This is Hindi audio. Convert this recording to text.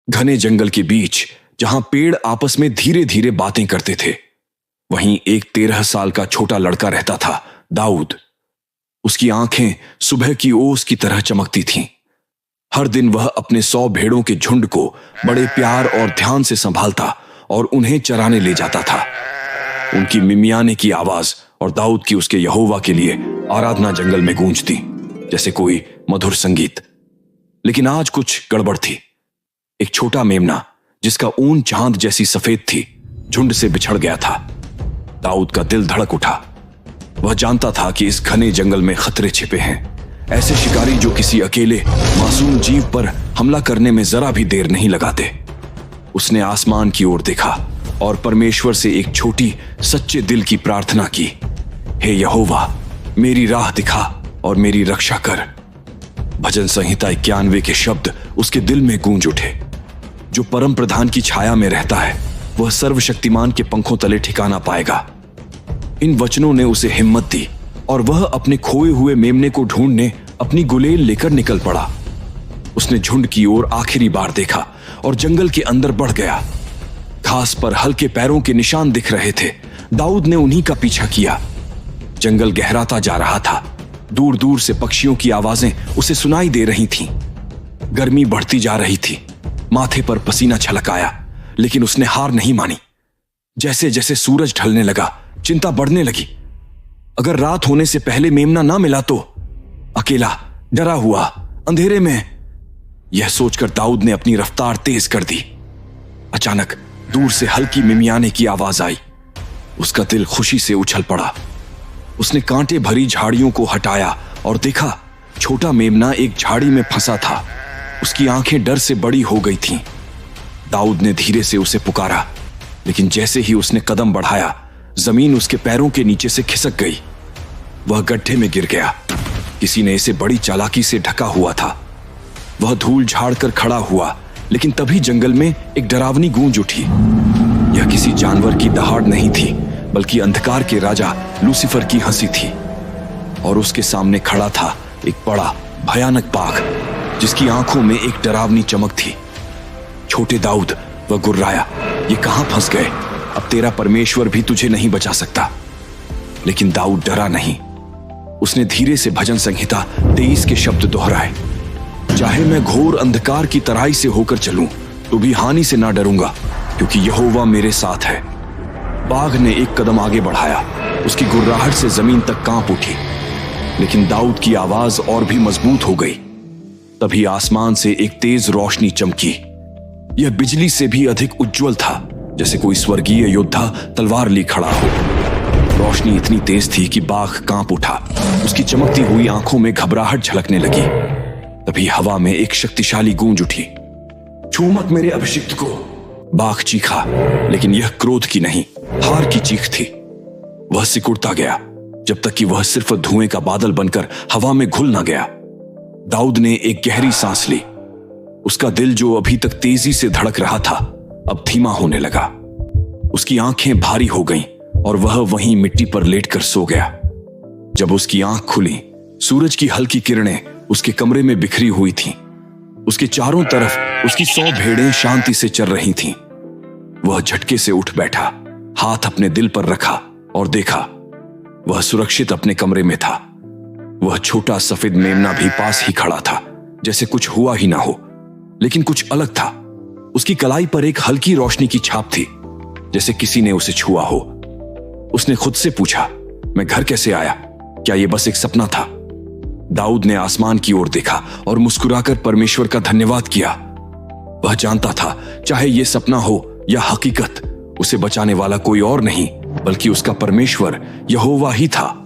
घने जंगल के बीच जहां पेड़ आपस में धीरे धीरे बातें करते थे, वहीं एक 13 साल का छोटा लड़का रहता था, दाऊद। उसकी आंखें सुबह की ओस की तरह चमकती थीं। हर दिन वह अपने 100 भेड़ों के झुंड को बड़े प्यार और ध्यान से संभालता और उन्हें चराने ले जाता था। उनकी मिमियाने की आवाज और दाऊद की उसके यहोवा के लिए आराधना जंगल में गूंजती जैसे कोई मधुर संगीत। लेकिन आज कुछ गड़बड़ थी। एक छोटा मेमना जिसका ऊन चांद जैसी सफेद थी, झुंड से बिछड़ गया था। दाऊद का दिल धड़क उठा। वह जानता था कि इस घने जंगल में खतरे छिपे हैं, ऐसे शिकारी जो किसी अकेले मासूम जीव पर हमला करने में जरा भी देर नहीं लगाते। उसने आसमान की ओर देखा और परमेश्वर से एक छोटी सच्चे दिल की प्रार्थना की, हे यहोवा, मेरी राह दिखा और मेरी रक्षा कर। भजन संहिता 91 के शब्द उसके दिल में गूंज उठे। जो परम प्रधान की छाया में रहता है वह सर्वशक्तिमान के पंखों तले ठिकाना पाएगा। इन वचनों ने उसे हिम्मत दी और वह अपने खोए हुए मेमने को ढूंढने अपनी गुलेल लेकर निकल पड़ा। उसने झुंड की ओर आखिरी बार देखा और जंगल के अंदर बढ़ गया। घास पर हल्के पैरों के निशान दिख रहे थे। दाऊद ने उन्हीं का पीछा किया। जंगल गहराता जा रहा था। दूर दूर से पक्षियों की आवाजें उसे सुनाई दे रही थीं। गर्मी बढ़ती जा रही थी। माथे पर पसीना छलक आया, लेकिन उसने हार नहीं मानी। जैसे जैसे सूरज ढलने लगा, चिंता बढ़ने लगी। अगर रात होने से पहले मेमना ना मिला तो? अकेला, डरा हुआ, अंधेरे में। यह सोचकर दाऊद ने अपनी रफ्तार तेज कर दी। अचानक दूर से हल्की मिमियाने की आवाज आई। उसका दिल खुशी से उछल पड़ा। उसने कांटे भरी झाड़ियों को हटाया और देखा छोटा मेमना एक झाड़ी में फंसा था। उसकी आंखें डर से बड़ी हो गई थीं। दाऊद ने धीरे से उसे पुकारा, लेकिन जैसे ही उसने कदम बढ़ाया, जमीन उसके पैरों के नीचे से खिसक गई। वह गड्ढे में गिर गया। किसी ने इसे बड़ी चालाकी से ढका हुआ था। वह धूल झाड़कर खड़ा हुआ, लेकिन तभी जंगल में एक डरावनी गूंज उठी। यह किसी जानवर की दहाड़ नहीं थी, बल्कि अंधकार के राजा लूसीफर की हंसी थी। और उसके सामने खड़ा था एक बड़ा भयानक बाघ, जिसकी आंखों में एक डरावनी चमक थी। छोटे दाऊद, वह गुर्राया, ये कहां फंस गए? अब तेरा परमेश्वर भी तुझे नहीं बचा सकता। लेकिन दाऊद डरा नहीं। उसने धीरे से भजन संहिता 23 के शब्द दोहराए, चाहे मैं घोर अंधकार की तराई से होकर चलूं तो भी हानि से ना डरूंगा, क्योंकि यहोवा मेरे साथ है। बाघ ने एक कदम आगे बढ़ाया। उसकी गुर्राहट से जमीन तक कांप उठी, लेकिन दाऊद की आवाज और भी मजबूत हो गई। तभी आसमान से एक तेज रोशनी चमकी। यह बिजली से भी अधिक उज्जवल था, जैसे कोई स्वर्गीय योद्धा तलवार ली खड़ा हो। रोशनी इतनी तेज थी कि बाघ कांप उठा। उसकी चमकती हुई आंखों में घबराहट झलकने लगी। तभी हवा में एक शक्तिशाली गूंज उठी, छू मत मेरे अभिषिक्त को। बाघ चीखा, लेकिन यह क्रोध की नहीं, हार की चीख थी। वह सिकुड़ता गया, जब तक कि वह सिर्फ धुएं का बादल बनकर हवा में घुल ना गया। दाऊद ने एक गहरी सांस ली। उसका दिल, जो अभी तक तेजी से धड़क रहा था, अब धीमा होने लगा। उसकी आंखें भारी हो गईं और वह वहीं मिट्टी पर लेटकर सो गया। जब उसकी आंख खुली, सूरज की हल्की किरणें उसके कमरे में बिखरी हुई थीं। उसके चारों तरफ उसकी 100 भेड़ें शांति से चर रही थीं। वह झटके से उठ बैठा, हाथ अपने दिल पर रखा और देखा, वह सुरक्षित अपने कमरे में था। वह छोटा सफेद मेमना भी पास ही खड़ा था, जैसे कुछ हुआ ही ना हो। लेकिन कुछ अलग था। उसकी कलाई पर एक हल्की रोशनी की छाप थी, जैसे किसी ने उसे छुआ हो। उसने खुद से पूछा, मैं घर कैसे आया? क्या यह बस एक सपना था? दाऊद ने आसमान की ओर देखा और मुस्कुराकर परमेश्वर का धन्यवाद किया। वह जानता था, चाहे यह सपना हो या हकीकत, उसे बचाने वाला कोई और नहीं, बल्कि उसका परमेश्वर यहोवा ही था।